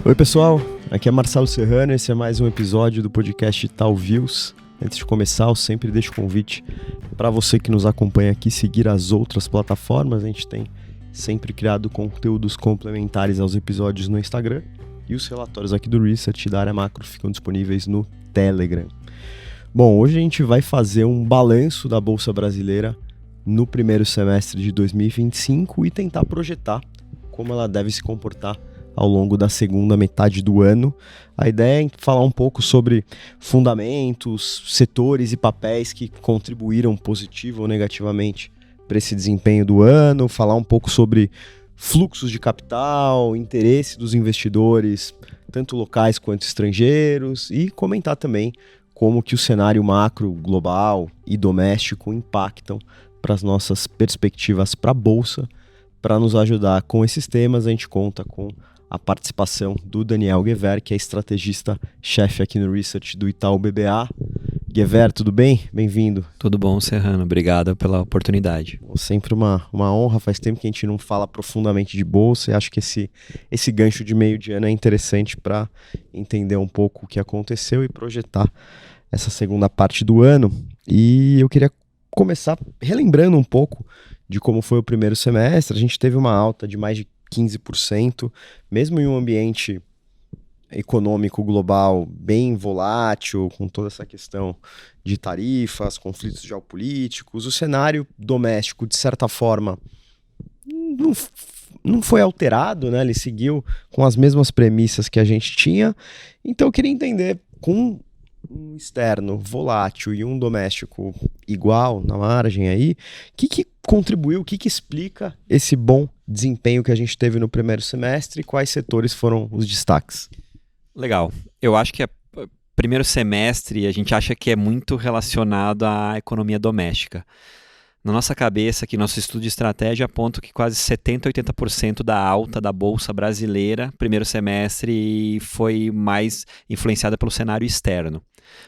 Oi pessoal, aqui é Marcelo Serrano, esse é mais um episódio do podcast Tal Views. Antes de começar, eu sempre deixo o convite para você que nos acompanha aqui seguir as outras plataformas. A gente tem sempre criado conteúdos complementares aos episódios no Instagram e os relatórios aqui do Research da área macro ficam disponíveis no Telegram. Bom, hoje a gente vai fazer um balanço da Bolsa Brasileira no primeiro semestre de 2025 e tentar projetar como ela deve se comportar ao longo da segunda metade do ano. A ideia é falar um pouco sobre fundamentos, setores e papéis que contribuíram positivo ou negativamente para esse desempenho do ano, falar um pouco sobre fluxos de capital, interesse dos investidores, tanto locais quanto estrangeiros, e comentar também como que o cenário macro, global e doméstico impactam para as nossas perspectivas para a Bolsa. Para nos ajudar com esses temas, a gente conta com a participação do Daniel Gever, que é estrategista-chefe aqui no Research do Itaú BBA. Gever, tudo bem? Bem-vindo. Tudo bom, Serrano. Obrigado pela oportunidade. Sempre uma honra. Faz tempo que a gente não fala profundamente de Bolsa e acho que esse gancho de meio de ano é interessante para entender um pouco o que aconteceu e projetar essa segunda parte do ano. E eu queria começar relembrando um pouco de como foi o primeiro semestre. A gente teve uma alta de mais de 15%, mesmo em um ambiente econômico global bem volátil, com toda essa questão de tarifas, conflitos geopolíticos. O cenário doméstico, de certa forma, não foi alterado, né? Ele seguiu com as mesmas premissas que a gente tinha. Então eu queria entender, com um externo volátil e um doméstico igual na margem aí, o que contribuiu, o que explica esse bom desempenho que a gente teve no primeiro semestre e quais setores foram os destaques? Legal. Eu acho que primeiro semestre a gente acha que é muito relacionado à economia doméstica. Na nossa cabeça, aqui, nosso estudo de estratégia aponta que quase 70% a 80% da alta da Bolsa Brasileira, primeiro semestre, foi mais influenciada pelo cenário externo.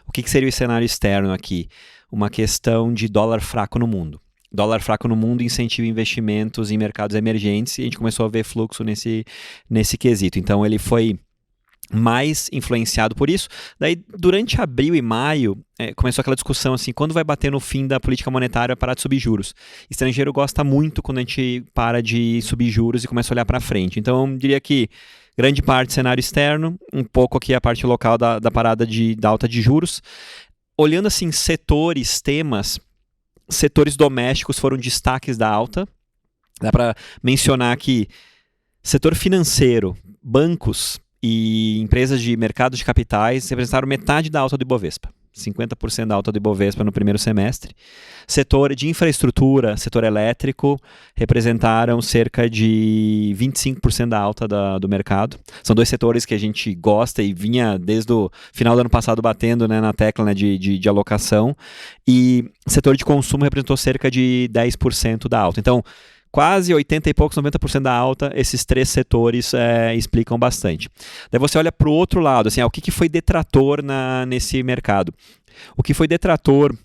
O que seria o cenário externo aqui? Uma questão de dólar fraco no mundo. Dólar fraco no mundo incentiva investimentos em mercados emergentes e a gente começou a ver fluxo nesse quesito. Então ele foi mais influenciado por isso. Daí, durante abril e maio, começou aquela discussão assim, quando vai bater no fim da política monetária parar de subir juros? Estrangeiro gosta muito quando a gente para de subir juros e começa a olhar para frente. Então, eu diria que grande parte cenário externo, um pouco aqui a parte local da parada da alta de juros. Olhando assim, setores, temas, setores domésticos foram destaques da alta. Dá para mencionar que setor financeiro, bancos e empresas de mercado de capitais representaram metade da alta do Ibovespa. 50% da alta do Ibovespa no primeiro semestre. Setor de infraestrutura, setor elétrico, representaram cerca de 25% da alta do mercado. São dois setores que a gente gosta e vinha desde o final do ano passado batendo, né, na tecla, né, de alocação. E setor de consumo representou cerca de 10% da alta. Então, quase 80 e poucos, 90% da alta, esses três setores explicam bastante. Daí você olha para o outro lado, assim, o que foi detrator nesse mercado? O que foi detrator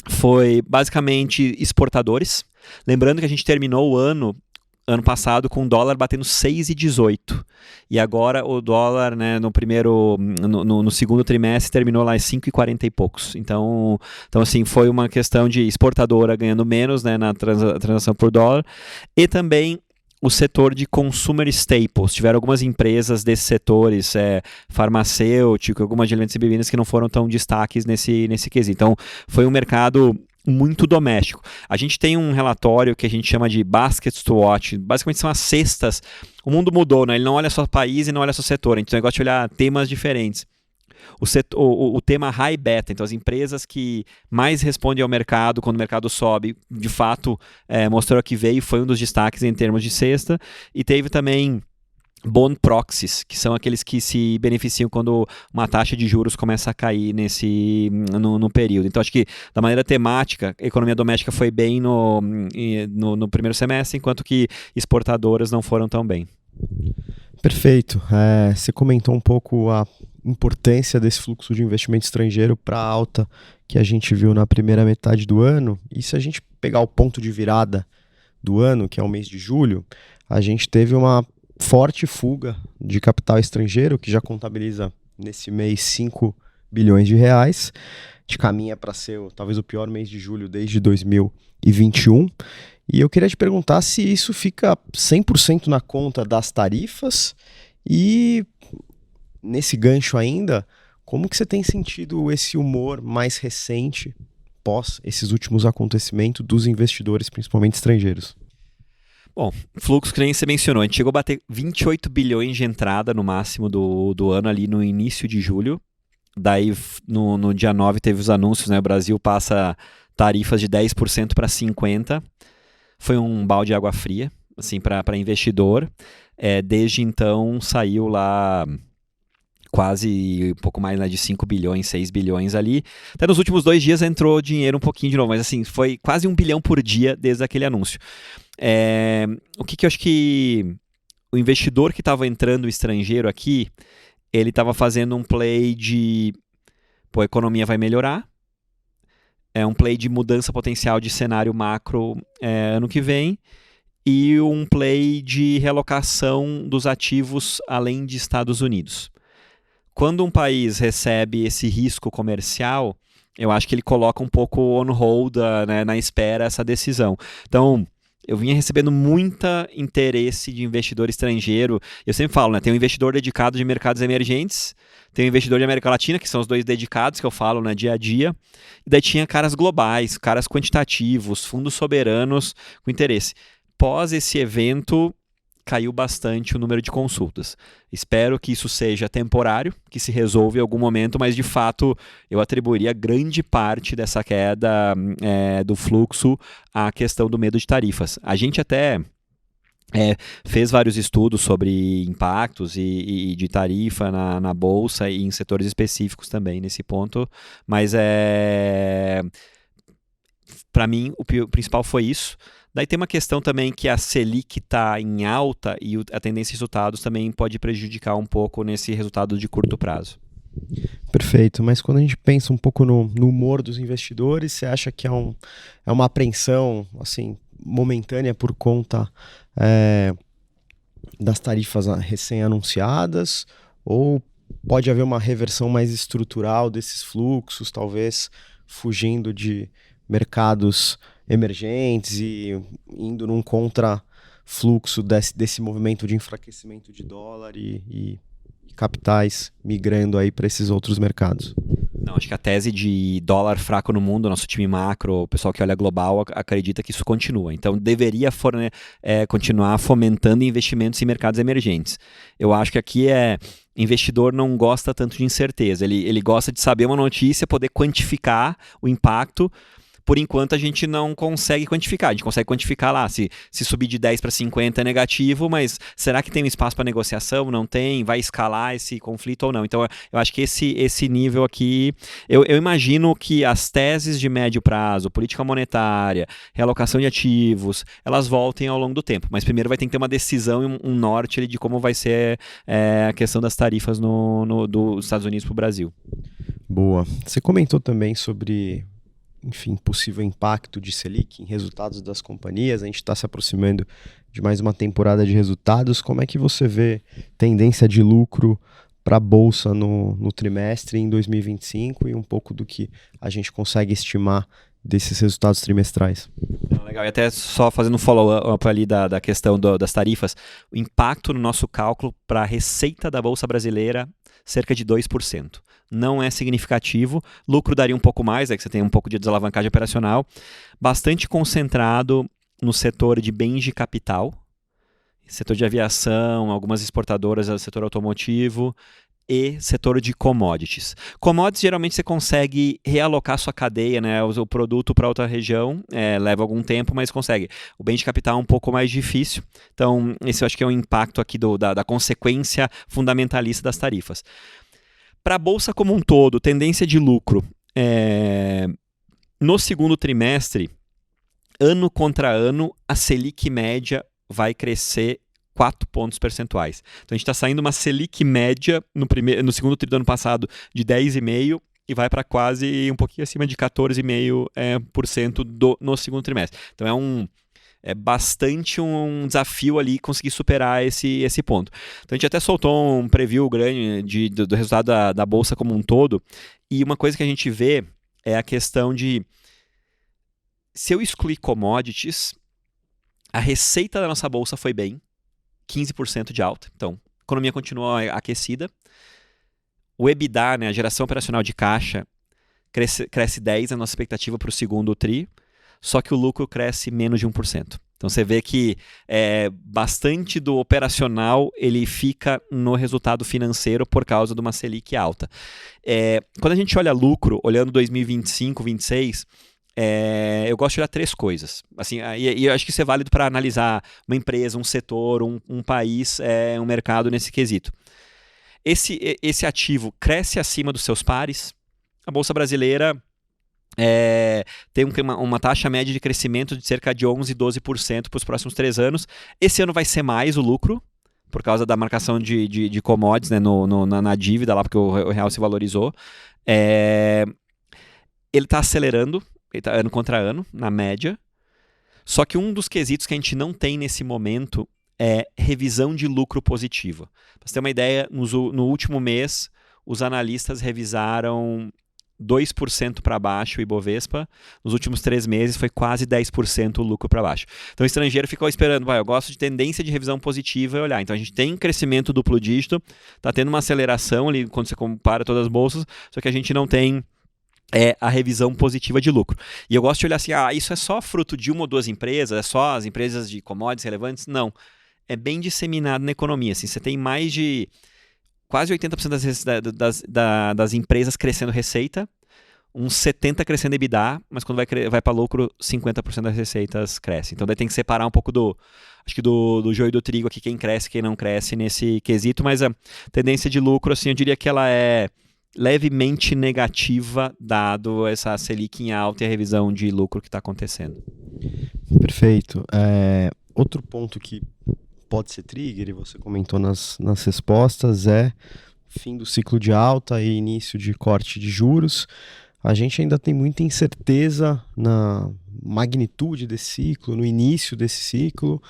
foi basicamente exportadores. Lembrando que a gente terminou o ano passado com o dólar batendo 6,18 e agora o dólar, né, no segundo trimestre terminou lá em 5,40 e poucos. Então assim, foi uma questão de exportadora ganhando menos, né, na transação por dólar, e também o setor de consumer staples. Tiveram algumas empresas desses setores, farmacêutico, algumas de alimentos e bebidas que não foram tão destaques nesse quesito. Então foi um mercado muito doméstico. A gente tem um relatório que a gente chama de Baskets to Watch. Basicamente são as cestas. O mundo mudou, né? Ele não olha só país e não olha só setor. A gente gosta de olhar temas diferentes. O tema high beta, então as empresas que mais respondem ao mercado quando o mercado sobe, de fato, mostrou que veio, foi um dos destaques em termos de cesta. E teve também bond proxies, que são aqueles que se beneficiam quando uma taxa de juros começa a cair no período. Então, acho que, da maneira temática, a economia doméstica foi bem no primeiro semestre, enquanto que exportadoras não foram tão bem. Perfeito. Você comentou um pouco a importância desse fluxo de investimento estrangeiro para a alta que a gente viu na primeira metade do ano. E se a gente pegar o ponto de virada do ano, que é o mês de julho, a gente teve uma forte fuga de capital estrangeiro, que já contabiliza nesse mês 5 bilhões de reais. A gente caminha para ser talvez o pior mês de julho desde 2021. E eu queria te perguntar se isso fica 100% na conta das tarifas e, nesse gancho ainda, como que você tem sentido esse humor mais recente, pós esses últimos acontecimentos, dos investidores, principalmente estrangeiros? Bom, fluxo que nem você mencionou, a gente chegou a bater 28 bilhões de entrada no máximo do ano ali no início de julho. Daí no dia 9 teve os anúncios, né? O Brasil passa tarifas de 10% para 50%. Foi um balde de água fria, assim, para investidor. Desde então saiu lá quase um pouco mais, né, de 5 bilhões, 6 bilhões ali. Até nos últimos 2 dias entrou dinheiro um pouquinho de novo, mas assim, foi quase 1 bilhão por dia desde aquele anúncio. O que eu acho que o investidor que estava entrando estrangeiro aqui, ele estava fazendo um play de, pô, a economia vai melhorar, um play de mudança potencial de cenário macro ano que vem, e um play de realocação dos ativos além de Estados Unidos. Quando um país recebe esse risco comercial, eu acho que ele coloca um pouco on hold, né, na espera essa decisão. Então, eu vinha recebendo muito interesse de investidor estrangeiro. Eu sempre falo, né, tem um investidor dedicado de mercados emergentes, tem um investidor de América Latina, que são os dois dedicados que eu falo, né, dia a dia. E daí tinha caras globais, caras quantitativos, fundos soberanos com interesse. Pós esse evento, caiu bastante o número de consultas. Espero que isso seja temporário, que se resolva em algum momento, mas de fato eu atribuiria grande parte dessa queda do fluxo à questão do medo de tarifas. A gente até fez vários estudos sobre impactos e de tarifa na Bolsa e em setores específicos também nesse ponto, mas para mim o principal foi isso. Daí tem uma questão também que a Selic está em alta e a tendência de resultados também pode prejudicar um pouco nesse resultado de curto prazo. Perfeito, mas quando a gente pensa um pouco no humor dos investidores, você acha que é uma apreensão assim, momentânea por conta das tarifas recém-anunciadas, ou pode haver uma reversão mais estrutural desses fluxos, talvez fugindo de mercados emergentes e indo num contrafluxo desse movimento de enfraquecimento de dólar e capitais migrando aí para esses outros mercados? Não, acho que a tese de dólar fraco no mundo, nosso time macro, o pessoal que olha global, acredita que isso continua. Então, deveria continuar fomentando investimentos em mercados emergentes. Eu acho que aqui investidor não gosta tanto de incerteza. Ele gosta de saber uma notícia, poder quantificar o impacto. Por enquanto, a gente não consegue quantificar. A gente consegue quantificar lá, se subir de 10 para 50 é negativo, mas será que tem um espaço para negociação? Não tem? Vai escalar esse conflito ou não? Então, eu acho que esse nível aqui... Eu imagino que as teses de médio prazo, política monetária, realocação de ativos, elas voltem ao longo do tempo. Mas primeiro vai ter que ter uma decisão e um norte ali de como vai ser a questão das tarifas dos Estados Unidos para o Brasil. Boa. Você comentou também sobre... enfim, possível impacto de Selic em resultados das companhias. A gente está se aproximando de mais uma temporada de resultados. Como é que você vê tendência de lucro para a Bolsa no trimestre em 2025 e um pouco do que a gente consegue estimar desses resultados trimestrais? Legal, e até só fazendo um follow-up ali da questão das tarifas, o impacto no nosso cálculo para a receita da Bolsa Brasileira, cerca de 2%. Não é significativo, lucro daria um pouco mais, que você tem um pouco de desalavancagem operacional, bastante concentrado no setor de bens de capital, setor de aviação, algumas exportadoras do setor automotivo e setor de commodities. Commodities, geralmente você consegue realocar sua cadeia, né, o produto para outra região, leva algum tempo, mas consegue. O bem de capital é um pouco mais difícil, então esse eu acho que é um impacto aqui da consequência fundamentalista das tarifas. Para a Bolsa como um todo, tendência de lucro. No segundo trimestre, ano contra ano, a Selic média vai crescer 4 pontos percentuais. Então a gente está saindo uma Selic média no segundo trimestre do ano passado de 10,5% e vai para quase um pouquinho acima de 14,5% no segundo trimestre. Então É bastante um desafio ali conseguir superar esse ponto. Então a gente até soltou um preview grande do resultado da Bolsa como um todo, e uma coisa que a gente vê é a questão de, se eu excluir commodities, a receita da nossa Bolsa foi bem, 15% de alta, então a economia continua aquecida. O EBITDA, né, a geração operacional de caixa, cresce 10%, a nossa expectativa para o segundo TRI, só que o lucro cresce menos de 1%. Então você vê que bastante do operacional ele fica no resultado financeiro por causa de uma Selic alta. Quando a gente olha lucro, olhando 2025, 2026, eu gosto de olhar 3 coisas. Assim, e eu acho que isso é válido para analisar uma empresa, um setor, um país, um mercado nesse quesito. Esse ativo cresce acima dos seus pares. A Bolsa Brasileira tem uma taxa média de crescimento de cerca de 11%, 12% para os próximos 3 anos. Esse ano vai ser mais o lucro, por causa da marcação de commodities, né, na dívida, lá porque o real se valorizou. Ele está acelerando, ele tá ano contra ano, na média. Só que um dos quesitos que a gente não tem nesse momento é revisão de lucro positiva. Para você ter uma ideia, no último mês, os analistas revisaram 2% para baixo o Ibovespa. Nos últimos 3 meses foi quase 10% o lucro para baixo. Então o estrangeiro ficou esperando, eu gosto de tendência de revisão positiva e olhar. Então a gente tem crescimento duplo dígito, está tendo uma aceleração ali quando você compara todas as bolsas, só que a gente não tem a revisão positiva de lucro. E eu gosto de olhar assim, isso é só fruto de uma ou 2 empresas, é só as empresas de commodities relevantes? Não. É bem disseminado na economia. Assim, você tem mais de quase 80% das empresas crescendo receita, uns 70% crescendo EBITDA, mas quando vai para lucro, 50% das receitas cresce. Então daí tem que separar um pouco do joio e do trigo aqui, quem cresce e quem não cresce nesse quesito, mas a tendência de lucro, assim, eu diria que ela é levemente negativa, dado essa Selic em alta e a revisão de lucro que está acontecendo. Perfeito. Outro ponto que pode ser trigger, e você comentou nas respostas, é fim do ciclo de alta e início de corte de juros. A gente ainda tem muita incerteza na magnitude desse ciclo, no início desse ciclo.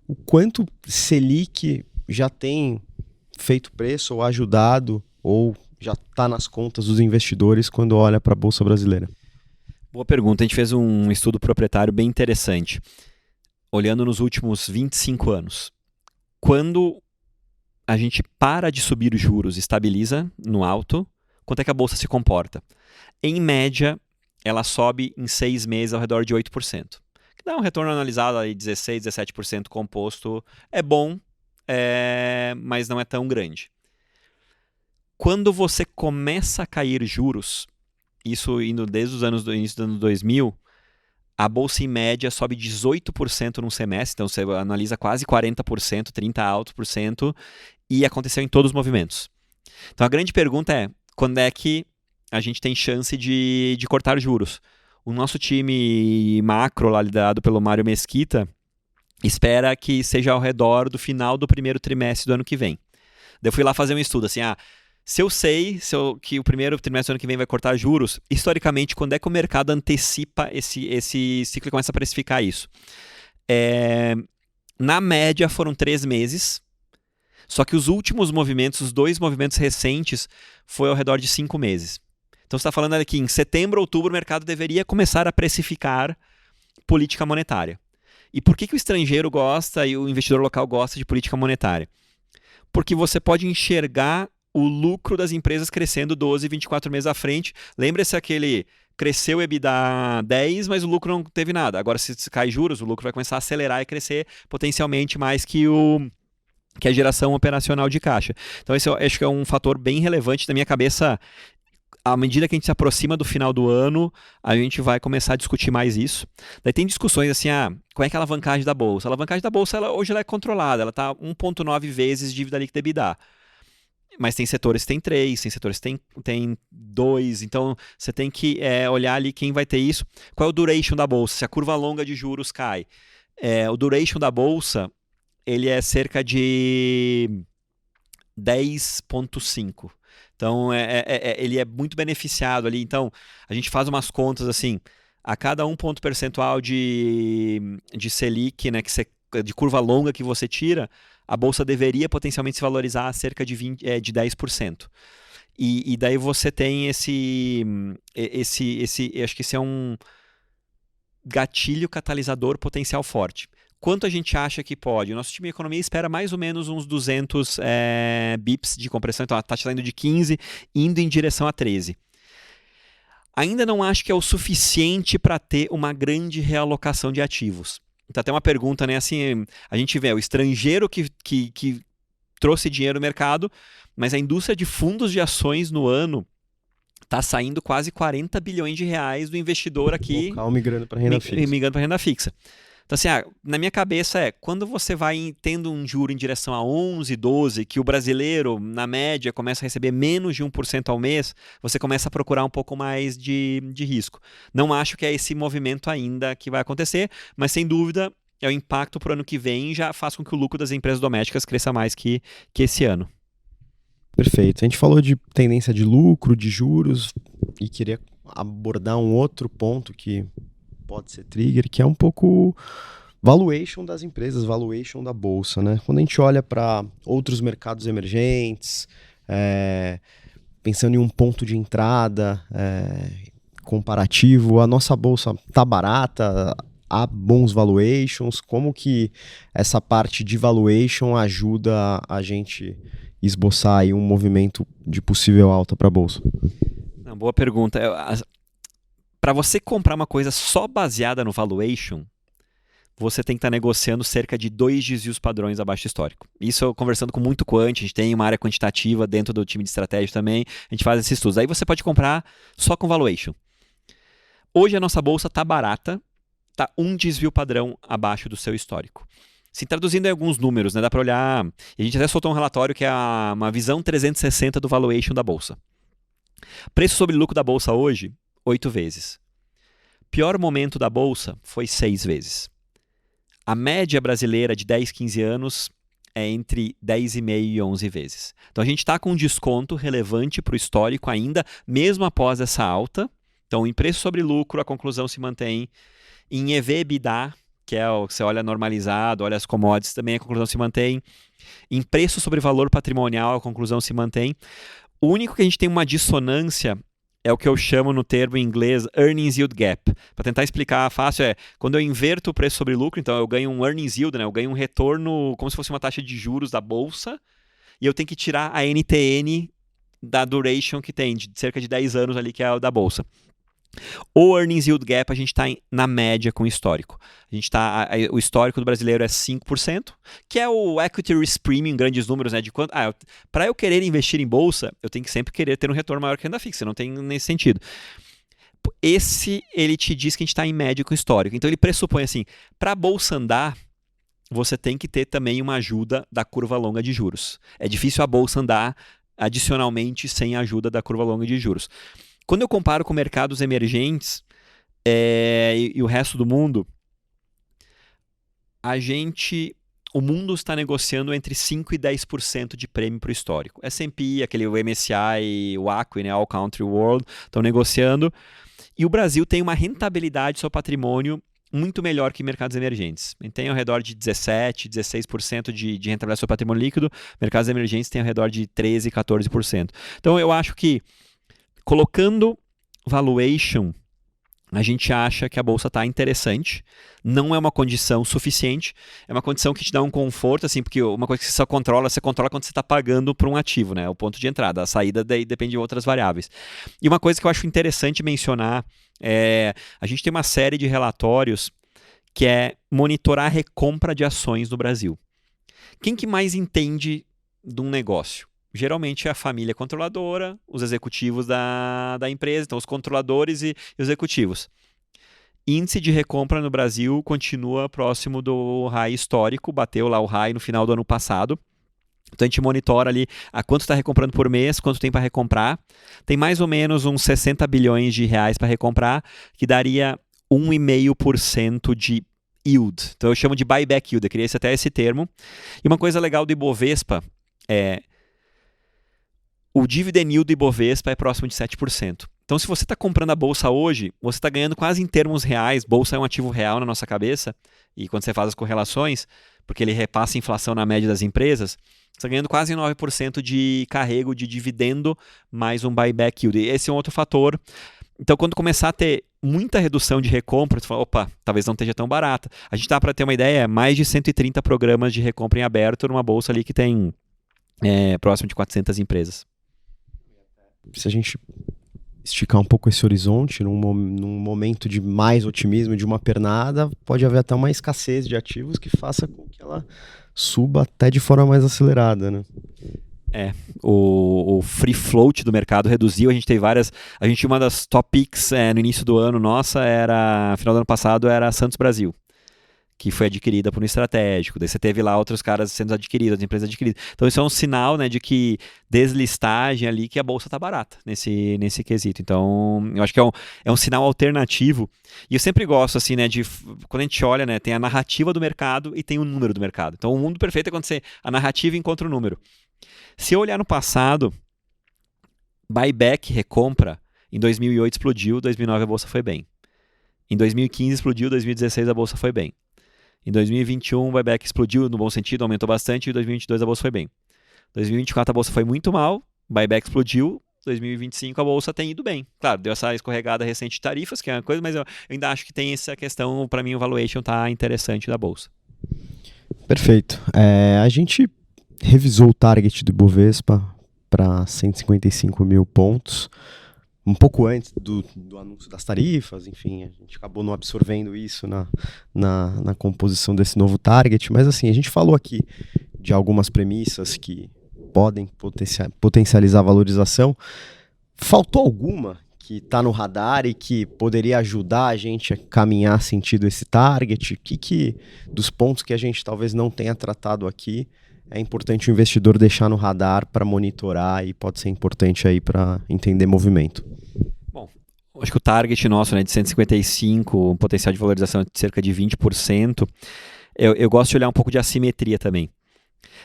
O quanto Selic já tem feito preço ou ajudado, ou já está nas contas dos investidores quando olha para a Bolsa Brasileira? Boa pergunta. A gente fez um estudo proprietário bem interessante, olhando nos últimos 25 anos. Quando a gente para de subir os juros, estabiliza no alto, quanto é que a Bolsa se comporta? Em média, ela sobe em 6 meses ao redor de 8%. Que dá um retorno analisado aí 16%, 17% composto. É bom, mas não é tão grande. Quando você começa a cair juros, isso indo desde os anos do início do ano 2000, a bolsa em média sobe 18% num semestre, então você analisa quase 40%, 30% alto por cento, e aconteceu em todos os movimentos. Então a grande pergunta é, quando é que a gente tem chance de cortar juros? O nosso time macro, lá liderado pelo Mário Mesquita, espera que seja ao redor do final do primeiro trimestre do ano que vem. Daí eu fui lá fazer um estudo, assim, se eu sei que o primeiro trimestre do ano que vem vai cortar juros, historicamente, quando é que o mercado antecipa esse ciclo e começa a precificar isso? Na média, foram 3 meses, só que os últimos movimentos, os 2 movimentos recentes, foi ao redor de 5 meses. Então, você está falando aqui, em setembro, outubro, o mercado deveria começar a precificar política monetária. E por que o estrangeiro gosta e o investidor local gosta de política monetária? Porque você pode enxergar o lucro das empresas crescendo 12, 24 meses à frente. Lembra-se aquele cresceu o EBITDA 10, mas o lucro não teve nada. Agora, se cai juros, o lucro vai começar a acelerar e crescer potencialmente mais que a geração operacional de caixa. Então, esse eu acho que é um fator bem relevante. Na minha cabeça, à medida que a gente se aproxima do final do ano, a gente vai começar a discutir mais isso. Daí tem discussões assim, qual é que é a alavancagem da Bolsa? A alavancagem da Bolsa, hoje ela é controlada, ela está 1,9 vezes dívida líquida EBITDA. Mas tem setores que tem 3, tem setores que tem 2, então você tem que olhar ali quem vai ter isso. Qual é o duration da Bolsa? Se a curva longa de juros cai. O duration da Bolsa, ele é cerca de 10,5. Então, ele é muito beneficiado ali. Então, a gente faz umas contas assim, a cada 1 ponto percentual de Selic, né, de curva longa que você tira, a bolsa deveria potencialmente se valorizar a cerca de 10%. E daí você tem acho que esse é um gatilho catalisador potencial forte. Quanto a gente acha que pode? O nosso time de economia espera mais ou menos uns 200 bips de compressão, então a taxa está indo de 15, indo em direção a 13. Ainda não acho que é o suficiente para ter uma grande realocação de ativos. Então, até uma pergunta, né? Assim, a gente vê o estrangeiro que trouxe dinheiro no mercado, mas a indústria de fundos de ações no ano está saindo quase 40 bilhões de reais do investidor aqui. Local migrando para renda fixa. Migrando para renda fixa. Então, assim, na minha cabeça quando você vai tendo um juro em direção a 11, 12, que o brasileiro, na média, começa a receber menos de 1% ao mês, você começa a procurar um pouco mais de risco. Não acho que é esse movimento ainda que vai acontecer, mas sem dúvida o impacto para o ano que vem já faz com que o lucro das empresas domésticas cresça mais que esse ano. Perfeito. A gente falou de tendência de lucro, de juros, e queria abordar um outro ponto que pode ser trigger, que é um pouco valuation das empresas, valuation da bolsa, né? Quando a gente olha para outros mercados emergentes, pensando em um ponto de entrada comparativo, a nossa bolsa tá barata, há bons valuations, como que essa parte de valuation ajuda a gente esboçar aí um movimento de possível alta para a bolsa? Boa pergunta. Para você comprar uma coisa só baseada no valuation, você tem que estar negociando cerca de 2 desvios padrões abaixo do histórico. Isso eu conversando com muito quant, a gente tem uma área quantitativa dentro do time de estratégia também, a gente faz esses estudos. Aí você pode comprar só com valuation. Hoje a nossa bolsa está barata, está 1 desvio padrão abaixo do seu histórico. Se traduzindo em alguns números, né, dá para olhar, a gente até soltou um relatório que é uma visão 360 do valuation da bolsa. Preço sobre lucro da bolsa hoje, 8 vezes. Pior momento da bolsa foi 6 vezes. A média brasileira de 10, 15 anos é entre 10,5 e 11 vezes. Então a gente está com um desconto relevante para o histórico ainda, mesmo após essa alta. Então em preço sobre lucro a conclusão se mantém. Em EV/EBITDA, que é o que você olha normalizado, olha as commodities, também a conclusão se mantém. Em preço sobre valor patrimonial a conclusão se mantém. O único que a gente tem uma dissonância é o que eu chamo no termo em inglês Earnings Yield Gap. Para tentar explicar fácil, quando eu inverto o preço sobre lucro, então eu ganho um Earnings Yield, né? Eu ganho um retorno como se fosse uma taxa de juros da bolsa, e eu tenho que tirar a NTN da duration que tem, de cerca de 10 anos ali, que é a da bolsa. O Earnings Yield Gap a gente está na média com o histórico. O histórico do brasileiro é 5%, que é o Equity Risk Premium em grandes números, né? De quanto, para eu querer investir em bolsa, eu tenho que sempre querer ter um retorno maior que renda fixa, não tem nesse sentido. Ele te diz que a gente está em média com o histórico. Então ele pressupõe assim, para a bolsa andar, você tem que ter também uma ajuda da curva longa de juros. É difícil a bolsa andar adicionalmente sem a ajuda da curva longa de juros. Quando eu comparo com mercados emergentes e o resto do mundo, o mundo está negociando entre 5% e 10% de prêmio para o histórico. S&P, o MSCI, o ACWI, né, All Country World, estão negociando. E o Brasil tem uma rentabilidade do seu patrimônio muito melhor que mercados emergentes. Tem ao redor de 17%, 16% de rentabilidade do seu patrimônio líquido. Mercados emergentes têm ao redor de 13%, 14%. Então eu acho que colocando valuation, a gente acha que a bolsa está interessante. Não é uma condição suficiente, é uma condição que te dá um conforto, assim, porque uma coisa que você controla quando você está pagando por um ativo, né? O ponto de entrada. A saída daí depende de outras variáveis. E uma coisa que eu acho interessante mencionar a gente tem uma série de relatórios que é monitorar a recompra de ações no Brasil. Quem que mais entende de um negócio? Geralmente é a família controladora, os executivos da empresa, então os controladores e os executivos. Índice de recompra no Brasil continua próximo do high histórico, bateu lá o high no final do ano passado. Então a gente monitora ali a quanto está recomprando por mês, quanto tem para recomprar. Tem mais ou menos uns 60 bilhões de reais para recomprar, que daria 1,5% de yield. Então eu chamo de buyback yield, eu queria até esse termo. E uma coisa legal do Ibovespa o dividend yield do Ibovespa é próximo de 7%. Então, se você está comprando a bolsa hoje, você está ganhando quase em termos reais. Bolsa é um ativo real na nossa cabeça. E quando você faz as correlações, porque ele repassa a inflação na média das empresas, você está ganhando quase 9% de carrego de dividendo mais um buyback yield. E esse é um outro fator. Então, quando começar a ter muita redução de recompra, você fala, opa, talvez não esteja tão barata. A gente dá para ter uma ideia, mais de 130 programas de recompra em aberto numa bolsa ali que tem próximo de 400 empresas. Se a gente esticar um pouco esse horizonte, num momento de mais otimismo, de uma pernada, pode haver até uma escassez de ativos que faça com que ela suba até de forma mais acelerada, né? O free float do mercado reduziu, a gente tem várias, a gente uma das top picks no início do ano nossa final do ano passado era Santos Brasil, que foi adquirida por um estratégico, daí você teve lá outros caras sendo adquiridos, outras empresas adquiridas. Então isso é um sinal, né, de que deslistagem ali, que a bolsa está barata nesse quesito. Então eu acho que é um sinal alternativo. E eu sempre gosto, assim, né, de quando a gente olha, né, tem a narrativa do mercado e tem o número do mercado. Então o mundo perfeito é quando a narrativa encontra o número. Se eu olhar no passado, buyback, recompra, em 2008 explodiu, 2009 a bolsa foi bem. Em 2015 explodiu, 2016 a bolsa foi bem. Em 2021 o buyback explodiu no bom sentido, aumentou bastante, e em 2022 a bolsa foi bem. Em 2024 a bolsa foi muito mal, buyback explodiu, 2025 a bolsa tem ido bem. Claro, deu essa escorregada recente de tarifas, que é uma coisa, mas eu ainda acho que tem essa questão, para mim o valuation está interessante da bolsa. Perfeito. A gente revisou o target do Ibovespa para 155 mil pontos, um pouco antes do anúncio das tarifas, enfim, a gente acabou não absorvendo isso na composição desse novo target, mas assim, a gente falou aqui de algumas premissas que podem potencializar a valorização. Faltou alguma que está no radar e que poderia ajudar a gente a caminhar sentido esse target? Que dos pontos que a gente talvez não tenha tratado aqui é importante o investidor deixar no radar para monitorar e pode ser importante aí para entender movimento? Bom, acho que o target nosso, né, de 155, um potencial de valorização de cerca de 20%, eu gosto de olhar um pouco de assimetria também.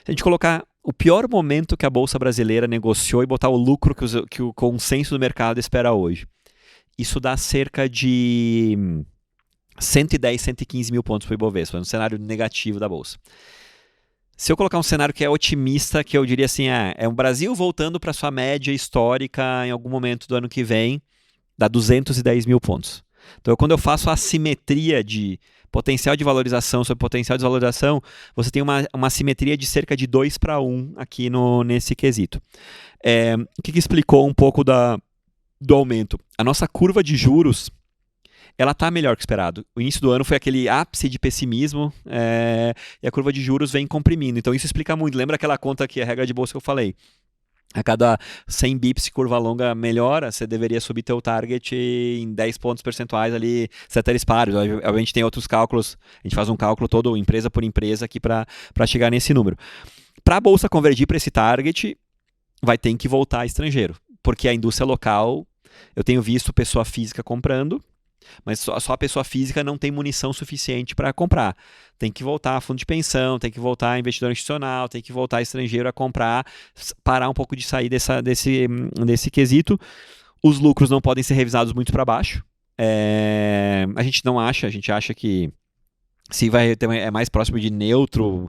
Se a gente colocar o pior momento que a Bolsa Brasileira negociou e botar o lucro que o consenso do mercado espera hoje, isso dá cerca de 110, 115 mil pontos para o Ibovespa, no cenário negativo da Bolsa. Se eu colocar um cenário que é otimista, que eu diria assim, é um Brasil voltando para sua média histórica em algum momento do ano que vem, dá 210 mil pontos. Então, quando eu faço a assimetria de potencial de valorização sobre potencial de desvalorização, você tem uma assimetria de cerca de 2-1 aqui nesse quesito. O que explicou um pouco do aumento? A nossa curva de juros, ela está melhor que esperado. O início do ano foi aquele ápice de pessimismo e a curva de juros vem comprimindo. Então isso explica muito. Lembra aquela conta aqui, a regra de bolsa que eu falei? A cada 100 bips curva longa melhora, você deveria subir teu target em 10 pontos percentuais ali, ceteris paribus. A gente tem outros cálculos, a gente faz um cálculo todo, empresa por empresa aqui para chegar nesse número. Para a bolsa convergir para esse target, vai ter que voltar estrangeiro, porque a indústria local, eu tenho visto pessoa física comprando, mas só a pessoa física não tem munição suficiente para comprar. Tem que voltar a fundo de pensão, tem que voltar a investidor institucional, tem que voltar estrangeiro a comprar, parar um pouco de sair desse quesito. Os lucros não podem ser revisados muito para baixo. A gente não acha, a gente acha que se vai ter, é mais próximo de neutro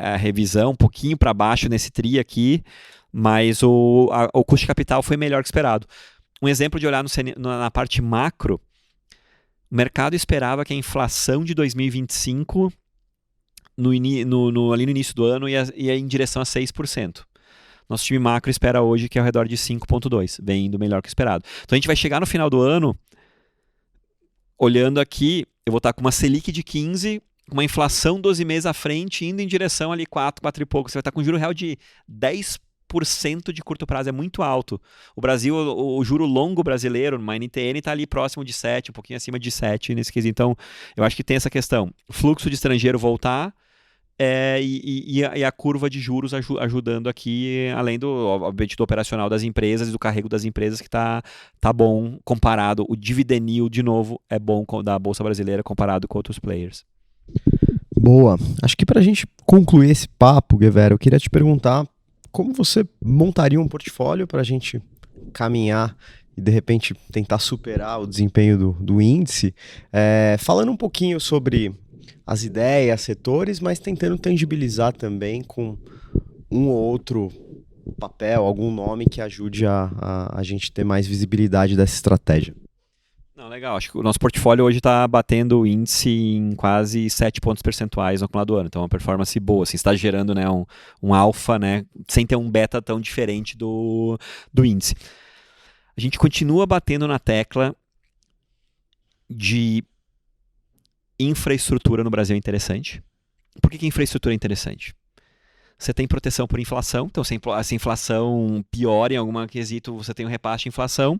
a revisão, um pouquinho para baixo nesse TRI aqui, mas o custo de capital foi melhor que esperado. Um exemplo de olhar na parte macro, o mercado esperava que a inflação de 2025, ali no início do ano, ia em direção a 6%. Nosso time macro espera hoje que é ao redor de 5,2%, bem indo melhor que esperado. Então a gente vai chegar no final do ano, olhando aqui, eu vou estar com uma Selic de 15%, uma inflação 12 meses à frente, indo em direção ali 4 e pouco. Você vai estar com um juro real de 10% de curto prazo, é muito alto. O Brasil, o juro longo brasileiro, numa NTN, está ali próximo de 7, um pouquinho acima de 7 nesse quesito. Então, eu acho que tem essa questão. Fluxo de estrangeiro voltar e a curva de juros ajudando aqui, além obviamente, do operacional das empresas e do carrego das empresas, que tá bom comparado. O dividend yield, de novo, é bom da Bolsa Brasileira comparado com outros players. Boa. Acho que para a gente concluir esse papo, Guevara, eu queria te perguntar como você montaria um portfólio para a gente caminhar e de repente tentar superar o desempenho do índice, falando um pouquinho sobre as ideias, setores, mas tentando tangibilizar também com um ou outro papel, algum nome que ajude a gente ter mais visibilidade dessa estratégia. Não, legal. Acho que o nosso portfólio hoje está batendo o índice em quase 7 pontos percentuais no acumulado do ano. Então, é uma performance boa. Assim, está gerando, né, um alfa, né, sem ter um beta tão diferente do índice. A gente continua batendo na tecla de infraestrutura no Brasil é interessante. Por que infraestrutura é interessante? Você tem proteção por inflação. Então, se a inflação piora em algum quesito, você tem um repasse de inflação.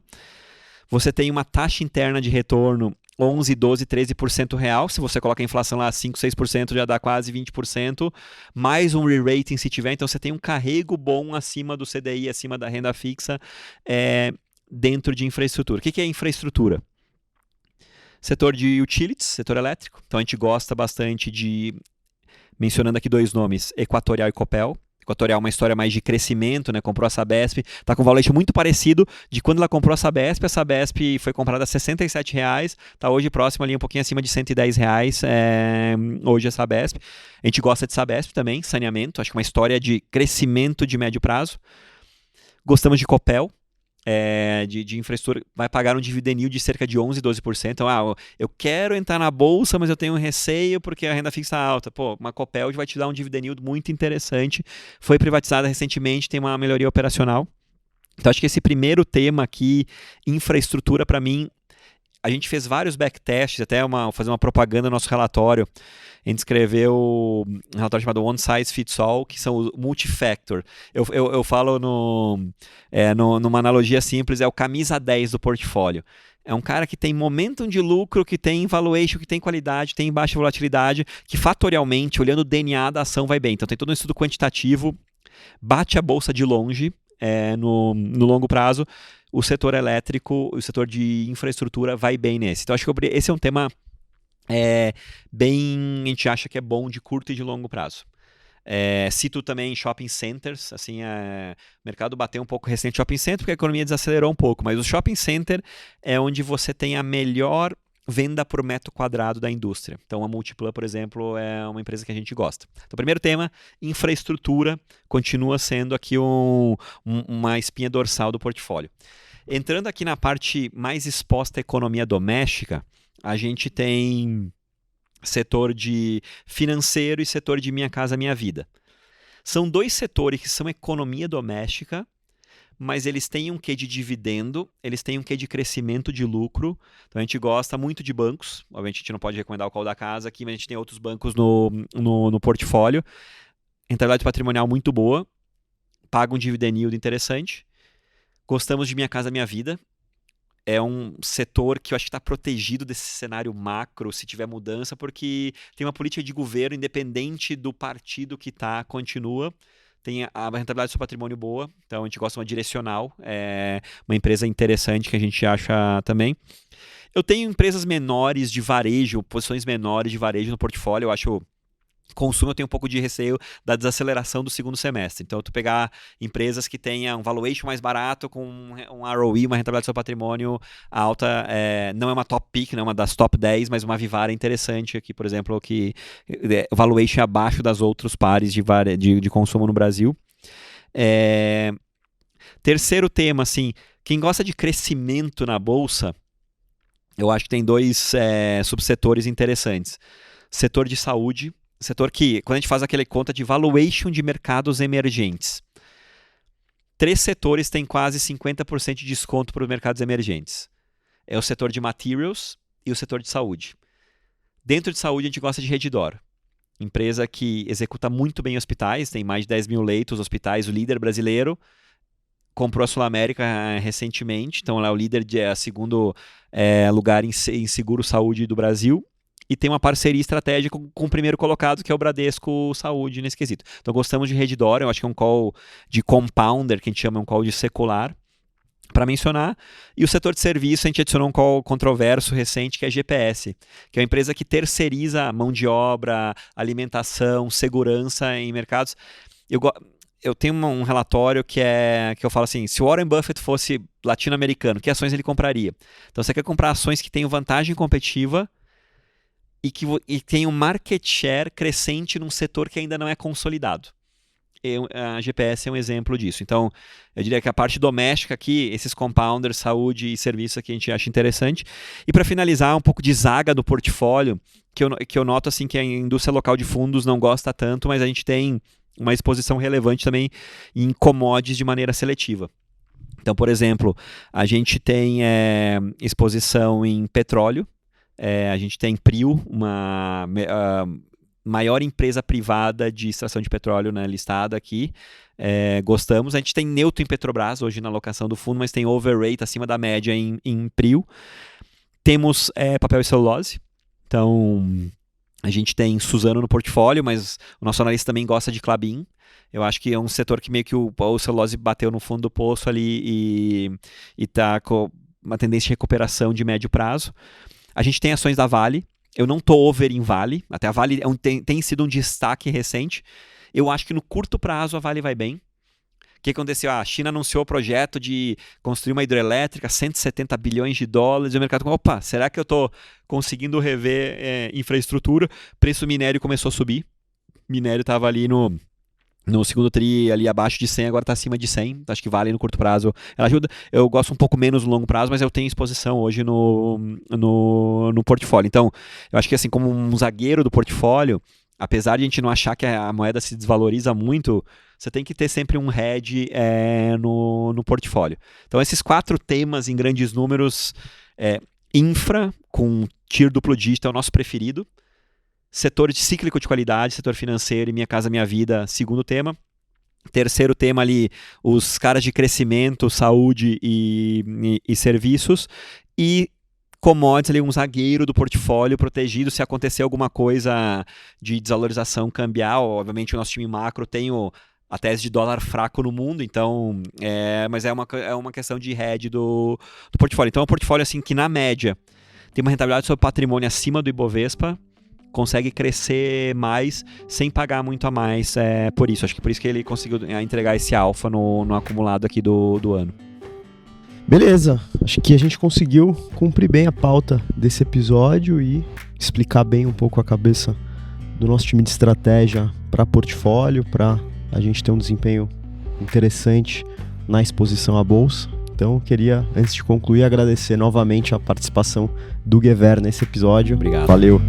Você tem uma taxa interna de retorno 11, 12, 13% real. Se você coloca a inflação lá 5, 6%, já dá quase 20%. Mais um re-rating se tiver. Então, você tem um carrego bom acima do CDI, acima da renda fixa, dentro de infraestrutura. O que é infraestrutura? Setor de utilities, setor elétrico. Então, a gente gosta bastante de, mencionando aqui 2 nomes, Equatorial e Copel. Equatorial é uma história mais de crescimento, né? Comprou a Sabesp, está com um valuation muito parecido de quando ela comprou a Sabesp foi comprada a R$67, está hoje próximo ali, um pouquinho acima de R$110, hoje a Sabesp. A gente gosta de Sabesp também, saneamento, acho que é uma história de crescimento de médio prazo. Gostamos de Copel, de infraestrutura, vai pagar um dividend yield de cerca de 11, 12%. Então, eu quero entrar na bolsa, mas eu tenho um receio porque a renda fixa é alta. Pô, uma Copel vai te dar um dividend yield muito interessante. Foi privatizada recentemente, tem uma melhoria operacional. Então, acho que esse primeiro tema aqui, infraestrutura, para mim, a gente fez vários backtests, até fazer uma propaganda no nosso relatório. A gente escreveu um relatório chamado One Size Fits All, que são os multifactor. Eu falo numa analogia simples, é o camisa 10 do portfólio. É um cara que tem momentum de lucro, que tem valuation, que tem qualidade, tem baixa volatilidade, que fatorialmente, olhando o DNA da ação, vai bem. Então tem todo um estudo quantitativo, bate a bolsa de longe no longo prazo. O setor elétrico, o setor de infraestrutura vai bem nesse. Então acho que esse é um tema bem, a gente acha que é bom de curto e de longo prazo. Cito também shopping centers, assim, o mercado bateu um pouco recente shopping center porque a economia desacelerou um pouco, mas o shopping center é onde você tem a melhor venda por metro quadrado da indústria. Então a Multiplan, por exemplo, é uma empresa que a gente gosta. Então, primeiro tema, infraestrutura, continua sendo aqui uma espinha dorsal do portfólio. Entrando aqui na parte mais exposta à economia doméstica, a gente tem setor de financeiro e setor de Minha Casa Minha Vida. São 2 setores que são economia doméstica, mas eles têm um quê de dividendo, eles têm um quê de crescimento de lucro. Então a gente gosta muito de bancos, obviamente a gente não pode recomendar o call da casa aqui, mas a gente tem outros bancos no portfólio. Rentabilidade patrimonial muito boa, paga um dividend yield interessante. Gostamos de Minha Casa Minha Vida. É um setor que eu acho que está protegido desse cenário macro, se tiver mudança, porque tem uma política de governo independente do partido que continua. Tem a rentabilidade do seu patrimônio boa, então a gente gosta de uma direcional, uma empresa interessante que a gente acha também. Eu tenho empresas menores de varejo, posições menores de varejo no portfólio, eu acho... Consumo, eu tenho um pouco de receio da desaceleração do segundo semestre. Então, tu pegar empresas que tenham um valuation mais barato, com um ROE, uma rentabilidade do seu patrimônio alta, não é uma top pick, não é uma das top 10, mas uma Vivara interessante aqui, por exemplo, que o valuation é abaixo das outros pares de consumo no Brasil. Terceiro tema, assim, quem gosta de crescimento na bolsa, eu acho que tem 2 subsetores interessantes. Setor de saúde, setor que, quando a gente faz aquela conta de valuation de mercados emergentes, 3 setores têm quase 50% de desconto para os mercados emergentes. É o setor de materials e o setor de saúde. Dentro de saúde, a gente gosta de Redditor. Empresa que executa muito bem hospitais, tem mais de 10 mil leitos, hospitais, o líder brasileiro. Comprou a Sul América recentemente, então ela é o líder, segundo lugar em seguro saúde do Brasil. E tem uma parceria estratégica com o primeiro colocado, que é o Bradesco Saúde, nesse quesito. Então, gostamos de Redditor, eu acho que é um call de compounder, que a gente chama um call de secular, para mencionar. E o setor de serviço, a gente adicionou um call controverso recente, que é a GPS, que é uma empresa que terceiriza mão de obra, alimentação, segurança em mercados. eu tenho um relatório que eu falo assim, se o Warren Buffett fosse latino-americano, que ações ele compraria? Então você quer comprar ações que tenham vantagem competitiva e tenham market share crescente num setor que ainda não é consolidado. A GPS é um exemplo disso. Então, eu diria que a parte doméstica aqui, esses compounders, saúde e serviço aqui a gente acha interessante. E para finalizar, um pouco de zaga do portfólio, que eu noto assim que a indústria local de fundos não gosta tanto, mas a gente tem uma exposição relevante também em commodities de maneira seletiva. Então, por exemplo, a gente tem exposição em petróleo, a gente tem Prio, uma maior empresa privada de extração de petróleo, né, listada aqui. Gostamos. A gente tem neutro em Petrobras hoje na alocação do fundo, mas tem overweight acima da média em Prio. Temos papel e celulose. Então, a gente tem Suzano no portfólio, mas o nosso analista também gosta de Klabin. Eu acho que é um setor que meio que o celulose bateu no fundo do poço ali e está com uma tendência de recuperação de médio prazo. A gente tem ações da Vale. Eu não estou over em Vale. Até a Vale tem sido um destaque recente. Eu acho que no curto prazo a Vale vai bem. O que aconteceu? A China anunciou o projeto de construir uma hidrelétrica, 170 bilhões de dólares. E o mercado, opa, será que eu estou conseguindo rever infraestrutura? Preço do minério começou a subir. O minério estava ali no segundo tri, ali abaixo de 100, agora está acima de 100. Acho que Vale no curto prazo ela ajuda. Eu gosto um pouco menos no longo prazo, mas eu tenho exposição hoje no portfólio. Então, eu acho que assim, como um zagueiro do portfólio, apesar de a gente não achar que a moeda se desvaloriza muito, você tem que ter sempre um hedge no portfólio. Então, esses 4 temas em grandes números, infra com tier duplo dígito é o nosso preferido. Setor de cíclico de qualidade, setor financeiro e Minha Casa Minha Vida, segundo tema. Terceiro tema ali, os caras de crescimento, saúde e serviços. E commodities ali, um zagueiro do portfólio protegido se acontecer alguma coisa de desvalorização cambial. Obviamente o nosso time macro tem a tese de dólar fraco no mundo, então, mas é uma questão de hedge do portfólio. Então é um portfólio assim, que na média tem uma rentabilidade sobre patrimônio acima do Ibovespa, consegue crescer mais sem pagar muito a mais por isso. Acho que por isso que ele conseguiu entregar esse alfa no acumulado aqui do ano. Beleza, acho que a gente conseguiu cumprir bem a pauta desse episódio e explicar bem um pouco a cabeça do nosso time de estratégia para portfólio, para a gente ter um desempenho interessante na exposição à bolsa. Então, queria, antes de concluir, agradecer novamente a participação do Guevara nesse episódio. Obrigado. Valeu!